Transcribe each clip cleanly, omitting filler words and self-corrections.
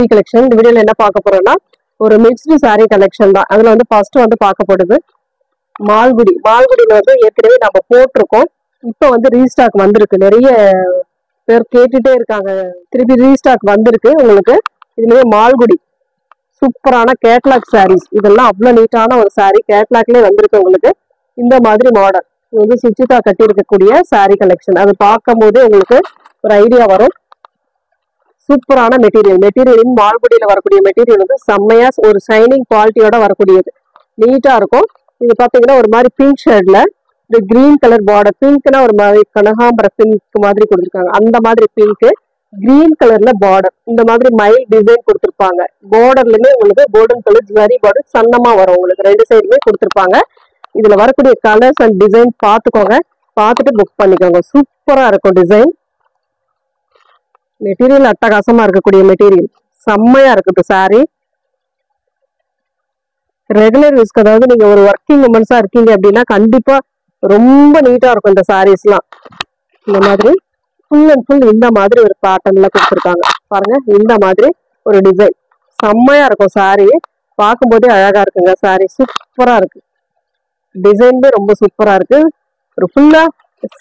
Collection இந்த வீடியோல என்ன பார்க்க போறோம்னா ஒரு மிக்ஸ்டு சாரி கலெக்ஷன் தான். அதுல வந்து ஃபர்ஸ்ட் வந்து பார்க்க போறது மால்குடியில வந்து ஏற்கனவே நம்ம போட்டிருக்கோம். இப்போ வந்து ரீஸ்டாக் வந்திருக்கு. நிறைய பேர் கேட்டுட்டே இருக்காங்க. திருப்பி ரீஸ்டாக் வந்திருக்கு உங்களுக்கு. இதுலயே மால்குடி சூப்பரான கேட்லாக் சாரீஸ், இதெல்லாம் அவ்வளவு நீட்டான ஒரு சாரி. கேட்லாக்லயே வந்திருக்கு உங்களுக்கு. இந்த மாதிரி மாடல் இது வந்து சுச்சிதா கட்டி இருக்கக்கூடிய சாரி கலெக்ஷன். அது பார்க்கும் போதே உங்களுக்கு ஒரு ஐடியா வரும். சூப்பரான மெட்டீரியல் மால்குடியில வரக்கூடிய மெட்டீரியல் வந்து செம்மையா ஒரு ஷைனிங் குவாலிட்டியோட வரக்கூடியது. நீட்டா இருக்கும். இது பாத்தீங்கன்னா ஒரு மாதிரி பிங்க் ஷேட்ல இந்த கிரீன் கலர் பார்டர், பிங்க்னா ஒரு மாதிரி கனகாம்பர பிங்க் மாதிரி கொடுத்துருக்காங்க. அந்த மாதிரி பிங்க் கிரீன் கலர்ல பார்டர், இந்த மாதிரி மைல் டிசைன் கொடுத்துருப்பாங்க. பார்டர்லயுமே உங்களுக்கு கோல்டன் கலர் ஜரி பார்டர் சன்னமா வரும். உங்களுக்கு ரெண்டு சைடுமே கொடுத்துருப்பாங்க. இதுல வரக்கூடிய கலர்ஸ் அண்ட் டிசைன் பார்த்துக்கோங்க. பார்த்துட்டு புக் பண்ணிக்கோங்க. சூப்பரா இருக்கும் டிசைன். மெட்டீரியல் அட்டகாசமா இருக்கக்கூடிய மெட்டீரியல், செம்மையா இருக்குது சாரி. ரெகுலர் யூஸ்க்கு, அதாவது நீங்க ஒரு ஒர்க்கிங் உமன்ஸா இருக்கீங்க அப்படின்னா கண்டிப்பா ரொம்ப நீட்டா இருக்கும் இந்த சாரீஸ்லாம். இந்த மாதிரி ஃபுல் அண்ட் ஃபுல் இந்த மாதிரி ஒரு பேட்டர்ன்ல கொடுத்துருக்காங்க பாருங்க. இந்த மாதிரி ஒரு டிசைன் செம்மையா இருக்கும் சாரி. பார்க்கும்போதே அழகா இருக்குங்க சாரி. சூப்பரா இருக்கு. டிசைன்மே ரொம்ப சூப்பரா இருக்கு. ஒரு ஃபுல்லா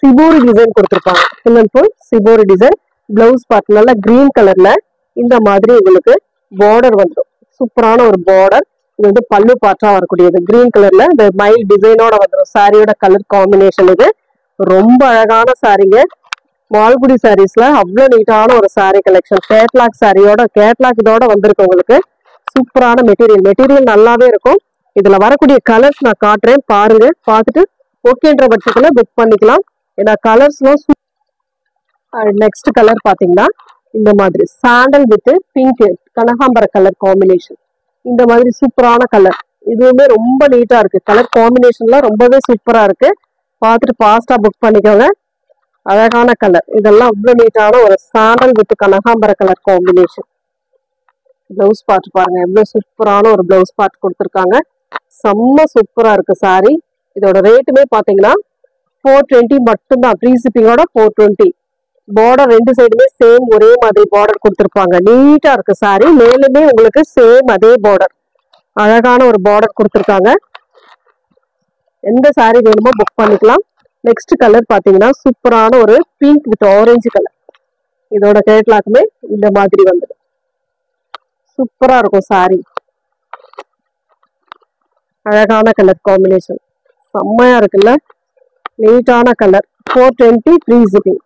சிபோரி டிசைன் கொடுத்துருப்பாங்க. Full and full shibori design. Blouse part நல்லா கிரீன் கலர்ல இந்த மாதிரி உங்களுக்கு பார்டர் வந்துடும். சூப்பரான ஒரு பார்டர். இது வந்து பல்லு பார்ட்டா வரக்கூடியது. கிரீன் கலர்ல இந்த மைல் டிசைனோட வந்துடும். சாரியோட கலர் காம்பினேஷன் இது. ரொம்ப அழகான சாரிங்க. மால்குடி சாரீஸ்ல அவ்வளவு நீட்டான ஒரு சாரி கலெக்ஷன். கேட்லாக் சாரியோட கேட்லாக் இதோட வந்திருக்கு உங்களுக்கு. சூப்பரான மெட்டீரியல் நல்லாவே இருக்கும். இதுல வரக்கூடிய கலர்ஸ் நான் காட்டுறேன் பாருங்க. பார்த்துட்டு ஓகேன்ற பட்சத்துல புக் பண்ணிக்கலாம். ஏன்னா கலர்ஸ்லாம் நெக்ஸ்ட் கலர் பாத்தீங்கன்னா இந்த மாதிரி சாண்டல் வித் பிங்க் கனகாம்பர கலர் காம்பினேஷன். இந்த மாதிரி சூப்பரான கலர். இதுவுமே ரொம்ப நீட்டா இருக்கு. கலர் காம்பினேஷன்லாம் ரொம்பவே சூப்பரா இருக்கு. பார்த்துட்டு ஃபாஸ்டா புக் பண்ணிக்கோங்க. அழகான கலர். இதெல்லாம் அவ்வளவு நீட்டான ஒரு சாண்டல் வித் கனகாம்பர கலர் காம்பினேஷன். பிளவுஸ் பார்ட் பாருங்க, எவ்வளவு சூப்பரான ஒரு பிளவுஸ் பார்ட் கொடுத்துருக்காங்க. செம்ம சூப்பரா இருக்கு சாரி. இதோட ரேட்டுமே பாத்தீங்கன்னா 420 மட்டும்தான். ஃப்ரீ ஷிப்பிங்கோட 420. பார்டர் ரெண்டு சைடுமே சேம் ஒரே மாதிரி பார்டர் கொடுத்துருப்பாங்க. நீட்டா இருக்கு சாரி. மேலுமே உங்களுக்கு சேம் அதே பார்டர், அழகான ஒரு பார்டர் கொடுத்துருக்காங்க. எந்த சாரி வேணுமோ புக் பண்ணிக்கலாம். நெக்ஸ்ட் கலர் பாத்தீங்கன்னா சூப்பரான ஒரு பிங்க் வித் ஆரஞ்சு கலர். இதோட கேட்லாக்குமே இந்த மாதிரி வந்துடும். சூப்பரா இருக்கும் சாரி. அழகான கலர் காம்பினேஷன் செம்மையா இருக்குல்ல. நீட்டான colour. 420 free shipping.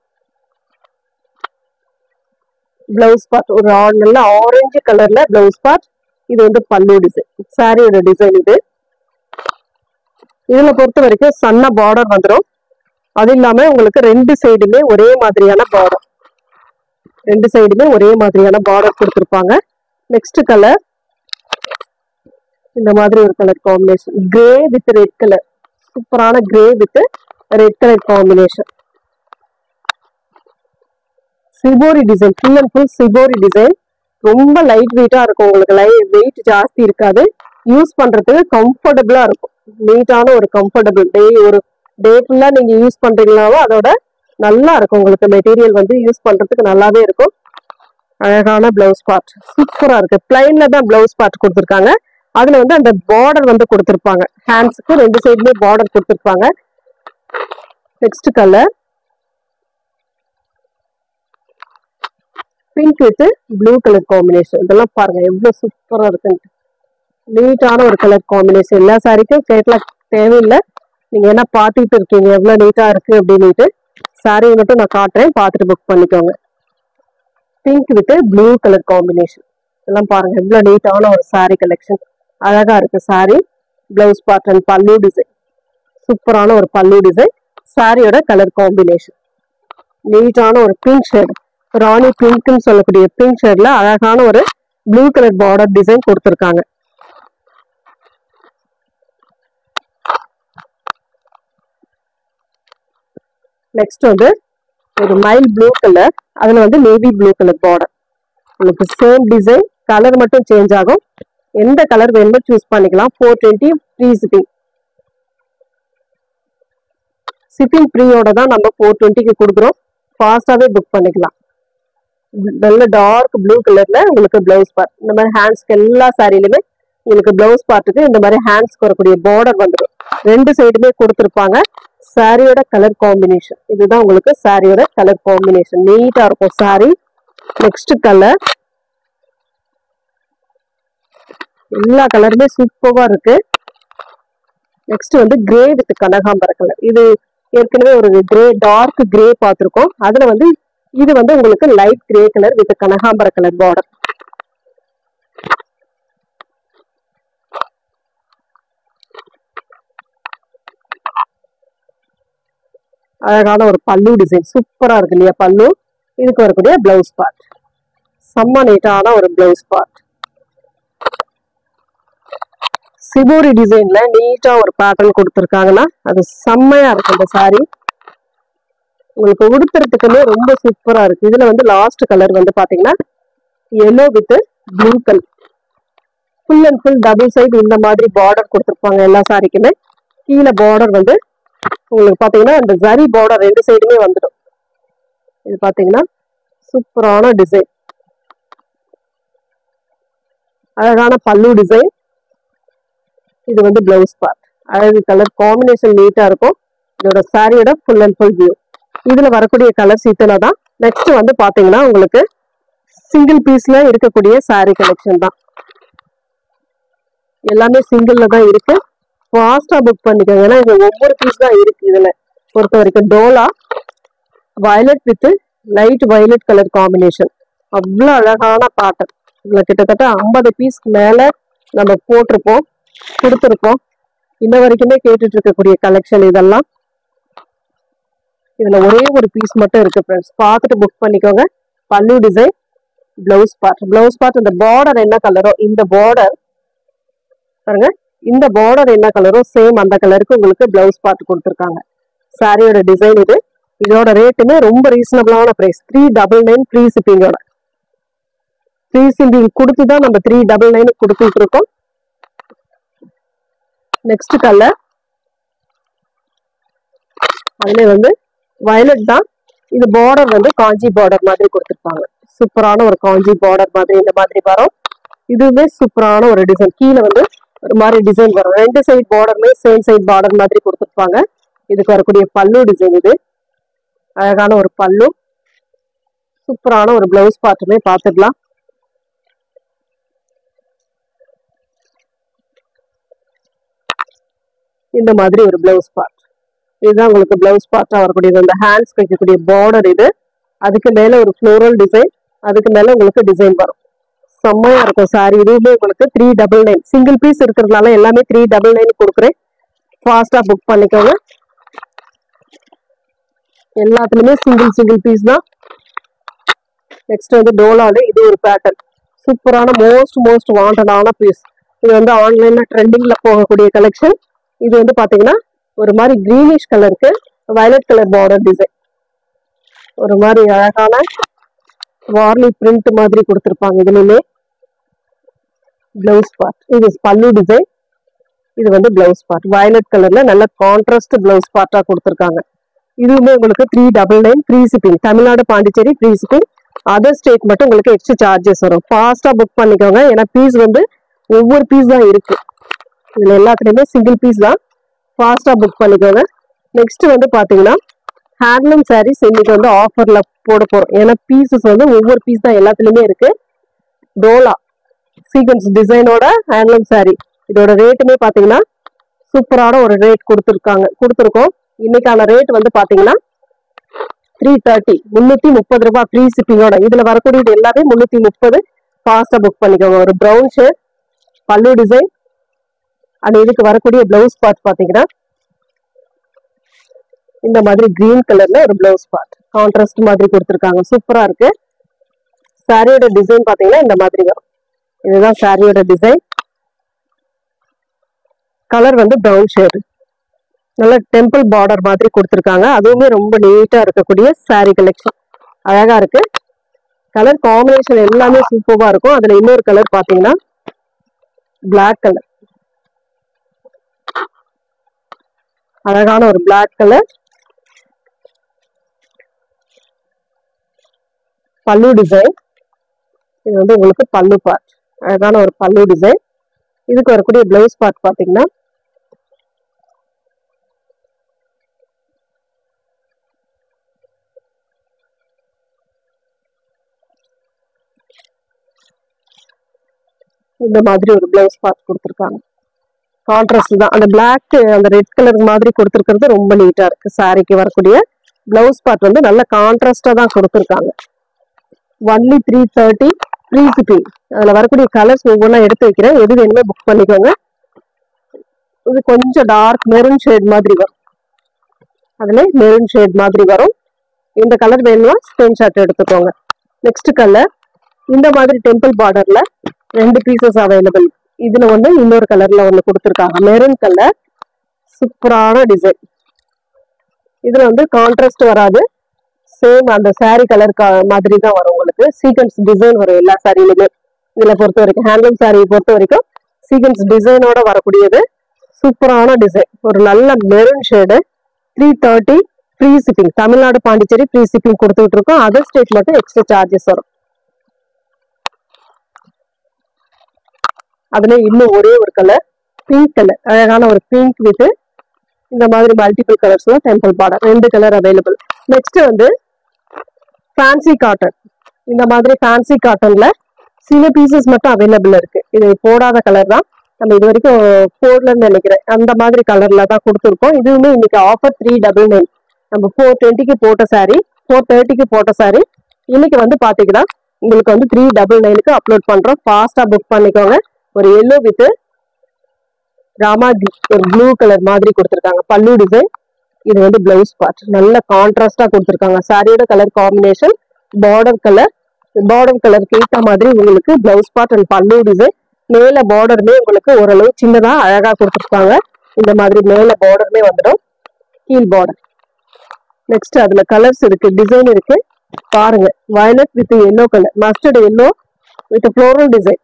Blouse part ஒரு நல்ல ஆரஞ்சு கலர்ல பிளவுஸ் பார்ட். இது வந்து பல்லு டிசைன், சாரியோட டிசைன் இது. இதுல பொறுத்த வரைக்கும் சன்ன பார்டர் வந்துடும். அது இல்லாம உங்களுக்கு ரெண்டு சைடுமே ஒரே மாதிரியான பார்டர், ரெண்டு சைடுமே ஒரே மாதிரியான பார்டர் கொடுத்துருப்பாங்க. நெக்ஸ்ட் கலர் இந்த மாதிரி ஒரு colour combination. Grey with red colour. சூப்பரான grey with red colour combination. Shibori design, full and full shibori design. ரொம்ப லைட் வெயிட்டா இருக்கும். உங்களுக்கு வெயிட் ஜாஸ்தி இருக்காது. யூஸ் பண்றதுக்கு கம்ஃபர்டபுளா இருக்கும். நீட்டான ஒரு கம்ஃபர்டபுள். ஒரு டே ஃபுல்லா நீங்க யூஸ் பண்றீங்களாவோ அதோட நல்லா இருக்கும். உங்களுக்கு மெட்டீரியல் வந்து யூஸ் பண்றதுக்கு நல்லாவே இருக்கும். அழகான பிளவுஸ் பார்ட் சூப்பரா இருக்கு. பிளைன்ல தான் பிளவுஸ் பார்ட் கொடுத்துருக்காங்க. அதுல வந்து அந்த பார்டர் வந்து கொடுத்துருப்பாங்க. ஹேண்ட்ஸுக்கு ரெண்டு சைடுமே பார்டர் கொடுத்துருப்பாங்க. Next colour pink with blue colour combination. இதெல்லாம் பாருங்க எவ்வளவு சூப்பரா இருக்கு. நீட்டான ஒரு கலர் காம்பினேஷன். எல்லா சாரிக்கும் கேட்லாக் தேவையில்லை. நீங்க என்ன பார்த்துட்டு இருக்கீங்க எவ்வளவு நீட்டா இருக்கு அப்படின்னுட்டு. சாரி மட்டும் நான் காட்டுறேன், பார்த்துட்டு புக் பண்ணிக்கோங்க. Pink with blue colour combination. இதெல்லாம் பாருங்க எவ்வளவு நீட்டான ஒரு சாரி கலெக்ஷன். அழகா இருக்கு சாரி. பிளவுஸ் பார்ட் அண்ட் பல்லு டிசைன். சூப்பரான ஒரு பல்லு டிசைன். சாரியோட கலர் காம்பினேஷன் நீட்டான ஒரு பிங்க் ஷேட், ராணி பிங்க்னு சொல்லக்கூடிய பிங்க் ஷேட்ல அழகான ஒரு ப்ளூ கலர் பார்டர் டிசைன் கொடுத்துருக்காங்க. நெக்ஸ்ட் வந்து ஒரு மைல் ப்ளூ கலர். அதுல வந்து நேவி ப்ளூ கலர் பார்டர். உங்களுக்கு சேம் டிசைன், கலர் மட்டும் சேஞ்ச் ஆகும். எந்த கலர் வேணுமோ சூஸ் பண்ணிக்கலாம். 420 ஃப்ரீ ஷிப்பிங். ஷிப்பிங் ஃப்ரீயோட தான் நம்ம 420க்கு கொடுக்குறோம். ஃபாஸ்டாவே புக் பண்ணிக்கலாம். நல்ல டார்க் ப்ளூ கலர்ல உங்களுக்கு பிளவுஸ் பார்ட். இந்த மாதிரி ஹேண்ட்ஸ்க்கு எல்லா சாரிலுமே உங்களுக்கு பிளவுஸ் பார்ட்டுக்கு இந்த மாதிரி ஹேண்ட்ஸ்க்கு வரக்கூடிய பார்டர் வந்துடும். ரெண்டு சைடுமே கொடுத்துருப்பாங்க. சாரியோட கலர் காம்பினேஷன் இதுதான் உங்களுக்கு சாரியோட கலர் காம்பினேஷன். நீட்டா இருக்கும் சாரி. நெக்ஸ்ட் கலர், எல்லா கலருமே சூப்பரா இருக்கு. நெக்ஸ்ட் வந்து கிரே வித் கனகாம்பர கலர். இது ஏற்கனவே ஒரு கிரே டார்க் கிரே பார்த்துருக்கோம். அதுல வந்து இது வந்து உங்களுக்கு லைட் கிரே கலர் வித் கனகாம்பர கலர் பார்டர். அழகான ஒரு பல்லு டிசைன் சூப்பரா இருக்கு இல்லையா பல்லு. இதுக்கு வரக்கூடிய பிளவுஸ் பார்ட் செம்ம நீட்டான ஒரு பிளவுஸ் பார்ட். சிபோரி டிசைன்ல நீட்டா ஒரு பேட்டர்ன் கொடுத்துருக்காங்கன்னா அது செம்மையா இருக்கு. இந்த சாரி உங்களுக்கு உடுத்துறதுக்குமே ரொம்ப சூப்பரா இருக்கு. இதுல வந்து லாஸ்ட் கலர் வந்து பாத்தீங்கன்னா yellow with blue colour. Full and full double side இந்த மாதிரி பார்டர் கொடுத்துருப்பாங்க எல்லா சாரிக்குமே. கீழே பார்டர் வந்து உங்களுக்கு பாத்தீங்கன்னா அந்த ஜரி பார்டர் ரெண்டு சைடுமே வந்துடும். இது பாத்தீங்கன்னா சூப்பரான டிசைன், அழகான பல்லு டிசைன். இது வந்து பிளவுஸ் பார்ட். அழகு கலர் காம்பினேஷன் நீட்டா இருக்கும். இதோட சாரியோட ஃபுல் அண்ட் ஃபுல் வியூ. இதுல வரக்கூடிய கலர்ஸ் இத்தனை தான். நெக்ஸ்ட் வந்து பாத்தீங்கன்னா உங்களுக்கு சிங்கிள் பீஸ்ல இருக்கக்கூடிய சாரி கலெக்ஷன் தான். எல்லாமே சிங்கிள்ல தான் இருக்கு. ஃபாஸ்டா புக் பண்ணிக்கோங்க. ஏன்னா இது ஒவ்வொரு பீஸ் தான் இருக்கு. இதுல பொறுத்த வரைக்கும் Dola violet with light violet colour combination. அவ்வளோ அழகான பேட்டர்ன். இதுல கிட்டத்தட்ட 50 பீஸ்க்கு மேல நம்ம போட்டிருப்போம், கொடுத்துருப்போம். இன்ன வரைக்குமே கேட்டுட்டு இருக்கக்கூடிய கலெக்ஷன் இதெல்லாம். இதுல ஒரே ஒரு பீஸ் மட்டும் இருக்கு ஃப்ரெண்ட்ஸ். பார்த்துட்டு புக் பண்ணிக்கோங்க. பல்லு design, blouse part. Blouse part இந்த பார்டர் என்ன கலரோ, இந்த பார்டர் பாருங்க, இந்த பார்டர் என்ன கலரோ சேம் அந்த கலருக்கு உங்களுக்கு பிளவுஸ் பார்ட் கொடுத்துருக்காங்க. சாரியோட டிசைன் இது. இதோட ரேட்டுமே ரொம்ப ரீசனபிளான பிரைஸ். 399 ஃப்ரீ ஷிப்பிங்கோட. ஃப்ரீ ஷிப்பிங் கொடுத்து தான் நம்ம 399 கொடுத்துட்டு இருக்கோம். நெக்ஸ்ட் கலர், அதுல வந்து வயலட் தான். இது பார்டர் வந்து காஞ்சி பார்டர் மாதிரி கொடுத்துருப்பாங்க. சூப்பரான ஒரு காஞ்சி பார்டர் மாதிரி இந்த மாதிரி வரும். இதுவே சூப்பரான ஒரு டிசைன். கீழே வந்து ஒரு மாதிரி டிசைன் வரும். ரெண்டு சைட் பார்டர்மே சேம் சைட் பார்டர் மாதிரி கொடுத்துருப்பாங்க. இதுக்கு வரக்கூடிய பல்லு டிசைன் இது. அழகான ஒரு பல்லு, சூப்பரான ஒரு பிளவுஸ் பார்ட்டுமே பார்த்துக்கலாம். இந்த மாதிரி ஒரு பிளவுஸ் பார்ட். இதுதான் உங்களுக்கு பிளவுஸ் பார்ட்டா வரக்கூடியது. அந்த ஹேண்ட்ஸ் வைக்கக்கூடிய பார்டர் இது. அதுக்கு மேல ஒரு ஃப்ளோரல் டிசைன், அதுக்கு மேல உங்களுக்கு டிசைன் வரும். செம்மையா இருக்கும் சாரி. இதுவுமே உங்களுக்கு 399 சிங்கிள் பீஸ் இருக்கிறதுனால எல்லாமே 399 கொடுக்குறேன். ஃபாஸ்டா புக் பண்ணிக்கோங்க. எல்லாத்துலயுமே சிங்கிள் பீஸ் தான். நெக்ஸ்ட் வந்து டோலால இது ஒரு பேட்டர்ன். சூப்பரான மோஸ்ட் வாண்டடான பீஸ். இது வந்து ஆன்லைன்ல ட்ரெண்டிங்ல போகக்கூடிய கலெக்ஷன். இது வந்து பாத்தீங்கன்னா ஒரு மாதிரி கிரீனிஷ் கலருக்கு வயலட் கலர் பார்டர் டிசைன். ஒரு மாதிரி அழகான வார்லி பிரிண்ட் மாதிரி கொடுத்துருப்பாங்க. இதுலயுமே பிளவுஸ் பார்ட். இது பல்லு டிசைன். இது வந்து பிளவுஸ் பார்ட். வயலட் கலர்ல நல்ல கான்ட்ராஸ்ட் பிளவுஸ் பார்ட்டா கொடுத்துருக்காங்க. இதுவுமே உங்களுக்கு 399 free shipping. Tamil Nadu, Pondicherry free shipping. Other state மட்டும் உங்களுக்கு எக்ஸ்ட்ரா சார்ஜஸ் வரும். ஃபாஸ்டா புக் பண்ணிக்கோங்க. ஏன்னா பீஸ் வந்து ஒவ்வொரு பீஸ் தான் இருக்கு. இதுல எல்லாத்துலயுமே சிங்கிள் பீஸ் தான். ஃபாஸ்டா புக் பண்ணிக்கோங்க. நெக்ஸ்ட் வந்து பாத்தீங்கன்னா ஹேண்ட்லூம் சாரீஸ் இன்னைக்கு வந்து ஆஃபர்ல போட போறோம். ஏன்னா பீசஸ் வந்து ஒவ்வொரு பீஸ் தான் எல்லாத்துலயுமே இருக்கு. டோலா சீக்வன்ஸ் டிசைனோட ஹேண்ட்லூம் சாரி. இதோட ரேட்டுமே பாத்தீங்கன்னா சூப்பரான ஒரு ரேட் கொடுத்துருக்கோம். இன்னைக்கான ரேட் வந்து பாத்தீங்கன்னா 330 330 ரூபாய் ஃப்ரீ ஷிப்பிங்கோட. இதுல வரக்கூடியது எல்லாமே 330. ஃபாஸ்டா புக் பண்ணிக்கோங்க. ஒரு ப்ரௌன் ஷேட் பல்லு டிசைன். அது இதுக்கு வரக்கூடிய பிளவுஸ் பார்ட் பாத்தீங்கன்னா இந்த மாதிரி கிரீன் கலர்ல ஒரு பிளவுஸ் பார்ட் கான்ட்ராஸ்ட் மாதிரி கொடுத்துருக்காங்க. சூப்பரா இருக்கு. சாரியோட டிசைன் பாத்தீங்கன்னா இந்த மாதிரி வரும். இதுதான் சாரியோட டிசைன். கலர் வந்து ப்ரௌன் ஷேட். நல்ல டெம்பிள் பார்டர் மாதிரி கொடுத்துருக்காங்க. அதுவுமே ரொம்ப நீட்டா இருக்கக்கூடிய சாரி கலெக்ஷன். அழகா இருக்கு. கலர் காம்பினேஷன் எல்லாமே சூப்பரா இருக்கும். அதுல இன்னொரு கலர் பாத்தீங்கன்னா பிளாக் கலர். அழகான ஒரு பிளாக் கலர். பல்லு டிசைன். இது வந்து உங்களுக்கு பல்லு பார்ட், அழகான ஒரு பல்லு டிசைன். இதுக்கு வரக்கூடிய பிளவுஸ் பார்ட் பாத்தீங்கன்னா இந்த மாதிரி ஒரு பிளவுஸ் பார்ட் கொடுத்துருக்காங்க. கான்ட்ராஸ்ட் தான், அந்த பிளாக் அந்த ரெட் கலர் மாதிரி கொடுத்துருக்கிறது ரொம்ப நீட்டா இருக்கு. சாரிக்கு வரக்கூடிய பிளவுஸ் பார்ட் வந்து நல்ல கான்ட்ராஸ்டா தான் கொடுத்துருக்காங்க. Only 330 free shipping. அதுல வரக்கூடிய கலர்ஸ் ஒவ்வொன்றா எடுத்து வைக்கிறேன், எது வேணுமே புக் பண்ணிக்கோங்க. இது கொஞ்சம் டார்க் மெரூன் ஷேட் மாதிரி வரும், அதுல மெரூன் ஷேட் மாதிரி வரும். இந்த கலர் வேணும்னா ஸ்கிரீன்ஷாட் எடுத்துக்கோங்க. நெக்ஸ்ட் கலர் இந்த மாதிரி டெம்பிள் பார்டர்ல 2 பீசஸ் அவைலபிள். இதுல வந்து இன்னொரு கலர்ல ஒண்ணு கொடுத்துருக்காங்க, மெரூன் கலர். சூப்பரான டிசைன். இதுல வந்து கான்ட்ராஸ்ட் வராது, சேம் அந்த சாரி கலர் மாதிரி தான் வரும். உங்களுக்கு சீக்வன்ஸ் டிசைன் வரும் எல்லா சாரிலுமே. இதுல பொறுத்த வரைக்கும் ஹேண்ட்லூம் சாரி பொறுத்த வரைக்கும் சீக்வன்ஸ் டிசைனோட வரக்கூடியது. சூப்பரான டிசைன், ஒரு நல்ல maroon shade. 330 free shipping. Tamil Nadu Pondicherry free shipping கொடுத்துட்டு இருக்கோம். அதர் ஸ்டேட் மட்டும் எக்ஸ்ட்ரா சார்ஜஸ் வரும். அதுல இன்னும் ஒரே ஒரு கலர் பிங்க் கலர், அழகான ஒரு பிங்க் வித் இந்த மாதிரி மல்டிபிள் கலர்ஸ்ல temple border. 2 colour available. Next வந்து ஃபேன்சி காட்டன். இந்த மாதிரி ஃபேன்சி காட்டன்ல சில பீசஸ் மட்டும் அவைலபிள் இருக்கு. இது போடாத கலர் தான், நம்ம இது வரைக்கும் போடலன்னு நினைக்கிறேன். அந்த மாதிரி கலர்ல தான் கொடுத்துருக்கோம். இதுவுமே இன்னைக்கு ஆஃபர் 399. நம்ம 420க்கு போட்ட சாரி, 430க்கு போட்ட சாரி இன்னைக்கு வந்து பாத்தீங்கன்னா உங்களுக்கு வந்து 399க்கு அப்லோட் பண்றோம். ஃபாஸ்டா புக் பண்ணிக்கோங்க. ஒரு எல்லோ வித் ராமா ஒரு ப்ளூ கலர் மாதிரி கொடுத்துருக்காங்க பல்லு டிசைன். இது வந்து பிளவுஸ் பார்ட், நல்ல கான்ட்ராஸ்டா கொடுத்துருக்காங்க. சாரியோட colour combination border colour. Border கலருக்கு ஏற்ற மாதிரி உங்களுக்கு பிளவுஸ் பார்ட் அண்ட் பல்லு டிசைன். மேல பார்டருமே உங்களுக்கு ஓரளவு சின்னதா அழகா கொடுத்துருக்காங்க. இந்த மாதிரி மேல பார்டருமே வந்துடும், கீழ் பார்டர். நெக்ஸ்ட் அதுல கலர்ஸ் இருக்கு, டிசைன் இருக்கு பாருங்க. Violet with yellow colour, mustard yellow with floral design.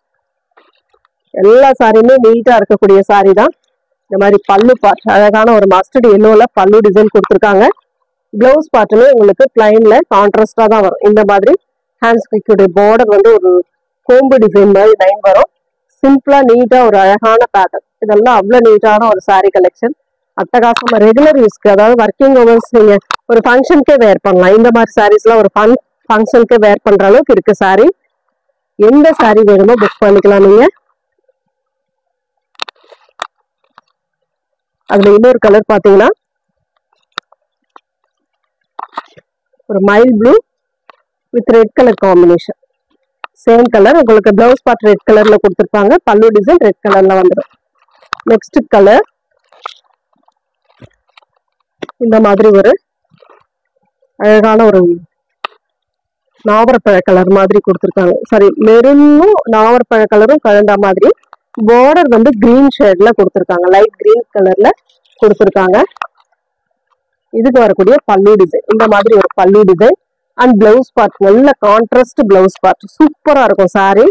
எல்லா சாரியுமே நீட்டா இருக்கக்கூடிய சாரி தான். இந்த மாதிரி பல்லு பார்ட் அழகான ஒரு மஸ்டர்ட் எல்லோல பல்லு டிசைன் கொடுத்துருக்காங்க. பிளவுஸ் பார்ட்டுமே உங்களுக்கு பிளைன்ல கான்ட்ராஸ்டா தான் வரும். இந்த மாதிரி ஹேண்ட்ஸ் கிக்குடைய பார்டர் வந்து ஒரு கோம்பு டிசைன் மாதிரி லைன் வரும். சிம்பிளா நீட்டா ஒரு அழகான பேட்டர்ன். இதெல்லாம் அவ்வளவு நீட்டான ஒரு சாரி கலெக்ஷன். அட்டகாசமா ரெகுலர் யூஸ்க்கு, அதாவது ஒர்க்கிங் உமன்ஸ் நீங்க ஒரு ஃபங்க்ஷனுக்கே வேர் பண்ணலாம். இந்த மாதிரி சாரீஸ்லாம் ஒரு ஃபங்க்ஷனுக்கே வேர் பண்ற அளவுக்கு இருக்கு சாரி. எந்த சாரி வேணுமோ புக் பண்ணிக்கலாம் நீங்க. அதுல இன்னொரு கலர் பாத்தீங்கன்னா ஒரு mile blue with red colour combination. Same colour உங்களுக்கு பிளவுஸ் பார்ட் ரெட் கலர்ல கொடுத்துருப்பாங்க, பல்லு டிசைன் ரெட் கலர்ல வந்துடும். நெக்ஸ்ட் கலர் இந்த மாதிரி ஒரு அழகான ஒரு நாவற்பழ கலர் மாதிரி கொடுத்துருக்காங்க. சாரி, மெரூனும் நாவற்பழ கலரும் கலந்த மாதிரி. பார்டர் வந்து கிரீன் ஷேட்ல கொடுத்துருக்காங்க, லைட் கிரீன் கலர்ல கொடுத்துருக்காங்க. இதுக்கு வரக்கூடிய பல்லு டிசைன் இந்த மாதிரி ஒரு பல்லு டிசைன் அண்ட் பிளவுஸ் பார்ட் நல்ல கான்ட்ராஸ்ட் பிளவுஸ் பார்ட். சூப்பரா இருக்கும் சாரி,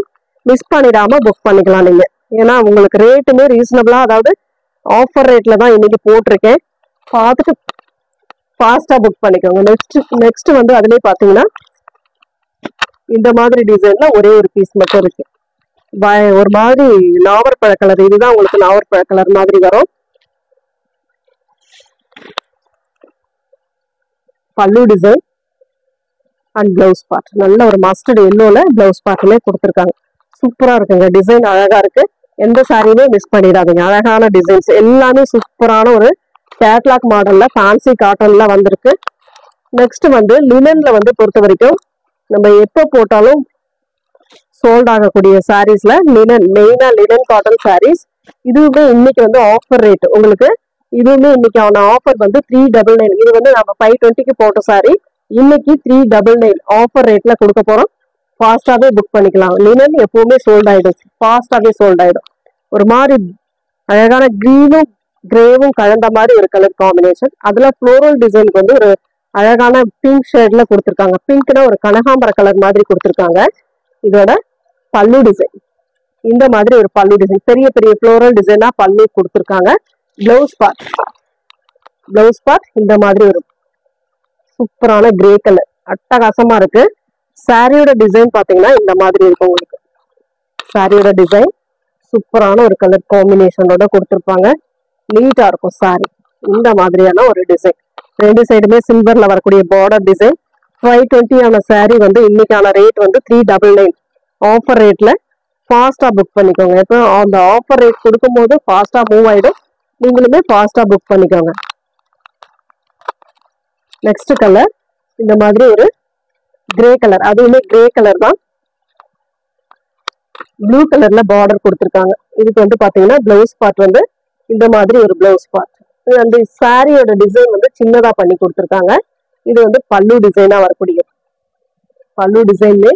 மிஸ் பண்ணிடாம புக் பண்ணிக்கலாம் நீங்க. ஏன்னா உங்களுக்கு ரேட்டுமே ரீசனபிளா, அதாவது ஆஃபர் ரேட்ல தான் இன்னைக்கு போட்டிருக்கேன். பார்த்துட்டு ஃபாஸ்டா புக் பண்ணிக்கோங்க. நெக்ஸ்ட் வந்து அதுலயே பாத்தீங்கன்னா இந்த மாதிரி டிசைன்ல ஒரே ஒரு பீஸ் மட்டும் இருக்கு. ஒரு மாதிரி நாவற்பழ கலர், இதுதான் உங்களுக்கு நாவற்பழ கலர் மாதிரி வரும். பல்லு டிசைன் அண்ட் பிளவுஸ் பார்ட் நல்ல ஒரு மஸ்டர்ட் எல்லோல பிளவுஸ் பார்ட்டுமே கொடுத்துருக்காங்க. சூப்பரா இருக்குங்க, டிசைன் அழகா இருக்கு. எந்த சாரியுமே மிஸ் பண்ணிடாதீங்க. அழகான டிசைன்ஸ் எல்லாமே சூப்பரான ஒரு கேட்லாக் மாடல்ல ஃபேன்சி காட்டன்ல வந்திருக்கு. நெக்ஸ்ட் வந்து லினன்ல வந்து பொறுத்த வரைக்கும் நம்ம எப்போ போட்டாலும் சோல்ட் ஆகக்கூடிய சாரீஸ்ல லினன், மெயினா லினன் காட்டன் சாரீஸ். இதுவுமே இன்னைக்கு வந்து ஆஃபர் ரேட் உங்களுக்கு. இதுவுமே இன்னைக்கு ஆஃபர் வந்து 399. இது வந்து நம்ம 520க்கு போட்ட சாரி இன்னைக்கு 399 ஆஃபர் ரேட்ல கொடுக்க போறோம். ஃபாஸ்டாவே புக் பண்ணிக்கலாம். லினன் எப்பவுமே சோல்ட் ஆயிடும், ஃபாஸ்டாவே சோல்ட் ஆயிடும். ஒரு மாதிரி அழகான கிரீனும் கிரேவும் கலந்த மாதிரி ஒரு கலர் காம்பினேஷன். அதுல ஃப்ளோரல் டிசைனுக்கு வந்து ஒரு அழகான பிங்க் ஷேட்ல கொடுத்துருக்காங்க. பிங்க்னா ஒரு கனகாம்பர கலர் மாதிரி கொடுத்துருக்காங்க. இதோட பல்லு டிசைன் இந்த மாதிரி ஒரு பல்லு டிசைன், பெரிய பெரிய ஃப்ளோரல் டிசைனா பல்லு கொடுத்துருக்காங்க. பிளவுஸ் பார்ட் இந்த மாதிரி ஒரு சூப்பரான கிரே கலர் அட்டகாசமா இருக்கு. சாரியோட டிசைன் பாத்தீங்கன்னா இந்த மாதிரி இருக்கும் உங்களுக்கு. சாரியோட டிசைன் சூப்பரான ஒரு கலர் காம்பினேஷனோட கொடுத்துருப்பாங்க. நீட்டா இருக்கும் சாரி. இந்த மாதிரியான ஒரு டிசைன். ரெண்டு சைடுமே சில்வர்ல வரக்கூடிய பார்டர் டிசைன். 520 ஆன சாரி வந்து இன்னைக்கான ரேட் வந்து 399. ஆஃபர் ரேட்ல ஃபாஸ்டா புக் பண்ணிக்கோங்க. இப்போ அந்த ஆஃபர் ரேட் கொடுக்கும்போது ஃபாஸ்டா மூவ் ஆயிடும். நீங்களுமே ஃபாஸ்டா புக் பண்ணிக்கோங்க. நெக்ஸ்ட் கலர் இந்த மாதிரி ஒரு கிரே கலர். அதுவுமே கிரே கலர் தான். ப்ளூ கலர்ல பார்டர் கொடுத்துருக்காங்க. இதுக்கு வந்து பாத்தீங்கன்னா பிளவுஸ் பார்ட் வந்து இந்த மாதிரி ஒரு பிளவுஸ் பார்ட். அந்த சாரியோட டிசைன் வந்து சின்னதா பண்ணி கொடுத்துருக்காங்க. இது வந்து பல்லு டிசைனா வரக்கூடிய பல்லு டிசைன்ல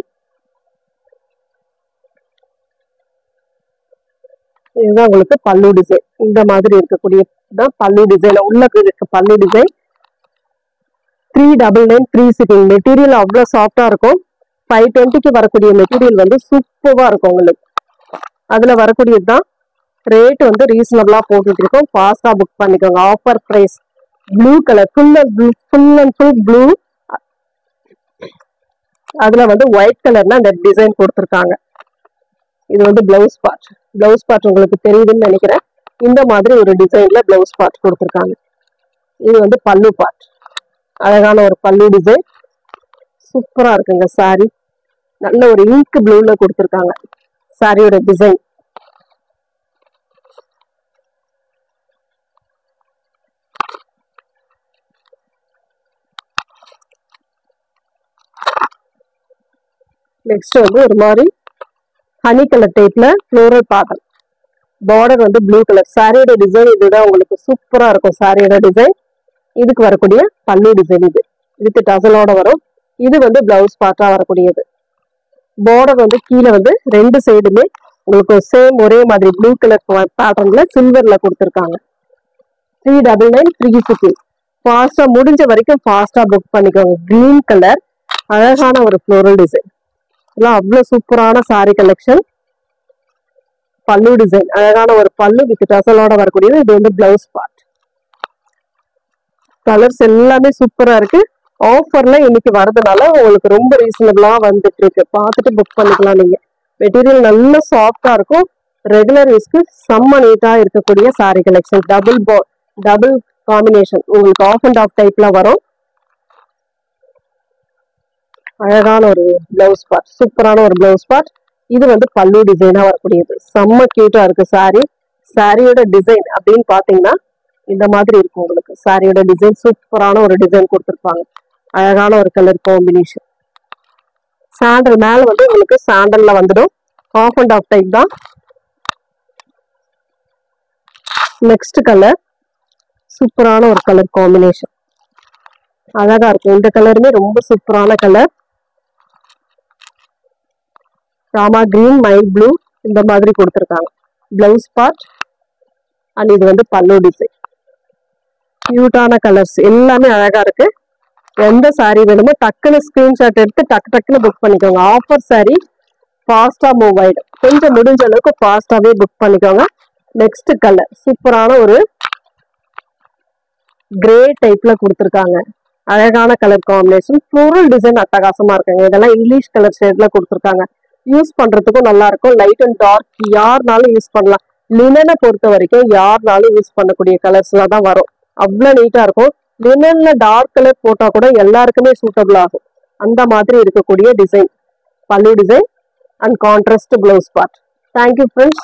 இதுதான் உங்களுக்கு பல்லு டிசைன். இந்த மாதிரி இருக்கக்கூடிய பல்லு டிசைன். உள்ள இருக்க பல்லு டிசைன் 399 ஃப்ரீ ஷிப்பிங். மெட்டீரியல் அவ்வளவு சாஃப்டா இருக்கும். 520க்கு வரக்கூடிய மெட்டீரியல் வந்து சூப்பரா இருக்கும் உங்களுக்கு. அதுல வரக்கூடியதுதான் ரேட் வந்து ரீசனபிளா போட்டுட்டு இருக்கோம். ஃபாஸ்டா புக் பண்ணிக்கோங்க. Offer price. Blue colour full and full blue. அதுல வந்து ஒயிட் கலர்ல அந்த டிசைன் கொடுத்துருக்காங்க. இது வந்து பிளவுஸ் பார்ட். பிளவுஸ் பார்ட் உங்களுக்கு தெரியுதுன்னு நினைக்கிறேன். இந்த மாதிரி ஒரு டிசைன்ல பிளவுஸ் பார்ட் கொடுத்துருக்காங்க. இது வந்து பல்லு பார்ட். அழகான ஒரு பல்லு டிசைன். சூப்பரா இருக்குங்க சாரி. நல்ல ஒரு இங்க் ப்ளூல கொடுத்துருக்காங்க சாரியோட டிசைன். நெக்ஸ்ட் வந்து ஒரு மாதிரி ஹனி கலர் டைப்ல ஃப்ளோரல் பேட்டர்ன். பார்டர் வந்து ப்ளூ கலர். சாரியோட டிசைன் இதுதான் உங்களுக்கு சூப்பரா இருக்கும். சாரியோட டிசைன். இதுக்கு வரக்கூடிய பல்லு டிசைன் இது வித் டசலோட வரும். இது வந்து பிளவுஸ் பார்ட்டா வரக்கூடியது. பார்டர் வந்து கீழே வந்து ரெண்டு சைடுமே உங்களுக்கு சேம் ஒரே மாதிரி ப்ளூ கலர் பேட்டர்ன்ல சில்வர்ல கொடுத்துருக்காங்க. 399 ஃப்ரீ ஷிப்பிங். ஃபாஸ்டா முடிஞ்ச வரைக்கும் ஃபாஸ்டா புக் பண்ணிக்கோங்க. கிரீன் கலர் அழகான ஒரு ஃப்ளோரல் டிசைன். இதெல்லாம் அவ்வளவு சூப்பரான சாரி கலெக்ஷன். பல்லு டிசைன் அழகான ஒரு பல்லு வித் டசலோட வரக்கூடியது. இது வந்து பிளவுஸ் பார்ட். கலர்ஸ் எல்லாமே சூப்பரா இருக்கு. ஆஃபர்ல இன்னைக்கு வரதுனால உங்களுக்கு ரொம்ப ரீசனபிளா வந்துட்டு இருக்கு. பார்த்துட்டு புக் பண்ணிக்கலாம். நீங்க மெட்டீரியல் நல்ல சாஃப்டா இருக்கும். ரெகுலர் யூஸ்க்கு செம்ம நீட்டா இருக்கக்கூடிய சாரி கலெக்ஷன். டபுள் காம்பினேஷன் உங்களுக்கு ஆஃப் அண்ட் ஆஃப் டைப்ல வரும். அழகான ஒரு பிளவுஸ் பார்ட். சூப்பரான ஒரு பிளவுஸ் பார்ட். இது வந்து பல்லு டிசைனா வரக்கூடியது. செம்ம கியூட்டா இருக்கு சாரி. சாரியோட டிசைன் அப்படின்னு பாத்தீங்கன்னா இந்த மாதிரி இருக்கும் உங்களுக்கு. சாரியோட டிசைன் சூப்பரான ஒரு டிசைன் கொடுத்துருப்பாங்க. அழகான ஒரு கலர் காம்பினேஷன். சாண்டல் மேல வந்து உங்களுக்கு சாண்டல்ல வந்துடும். ஆஃப் அண்ட் ஆஃப் டைப் தான். நெக்ஸ்ட் கலர் சூப்பரான ஒரு கலர் காம்பினேஷன். அழகா இருக்கும். இந்த கலருமே ரொம்ப சூப்பரான colour. Rama green, mile blue இந்த மாதிரி கொடுத்துருக்காங்க. பிளவுஸ் பார்ட் அண்ட் இது வந்து பல்லு டிசைன். கியூட்டான கலர்ஸ் எல்லாமே அழகா இருக்கு. எந்த சாரி வேணுமோ டக்குன்னு ஸ்கிரீன்ஷாட் எடுத்து டக்குன்னு புக் பண்ணிக்கோங்க. ஆஃபர் சாரி ஃபாஸ்டா மூவ் ஆயிடும். கொஞ்சம் முடிஞ்ச அளவுக்கு ஃபாஸ்டாவே புக் பண்ணிக்கோங்க. நெக்ஸ்ட் கலர் சூப்பரான ஒரு கிரே டைப்ல கொடுத்துருக்காங்க. அழகான கலர் காம்பினேஷன். ஃப்ளோரல் டிசைன் அட்டகாசமா இருக்குங்க. இதெல்லாம் இங்கிலீஷ் கலர் ஷேட்ல கொடுத்துருக்காங்க. யூஸ் பண்றதுக்கும் நல்லா இருக்கும். லைட் அண்ட் டார்க் யாருனாலும் யூஸ் பண்ணலாம். லினனை பொறுத்த வரைக்கும் யாருனாலும் யூஸ் பண்ணக்கூடிய கலர்ஸ்ல தான் வரும். அவ்வளவு நீட்டா இருக்கும். லினன்ல டார்க் கலர் போட்டா கூட எல்லாருக்குமே சூட்டபிள் ஆகும். அந்த மாதிரி இருக்கக்கூடிய டிசைன். பல்லு design and contrast blouse part. Thank you friends.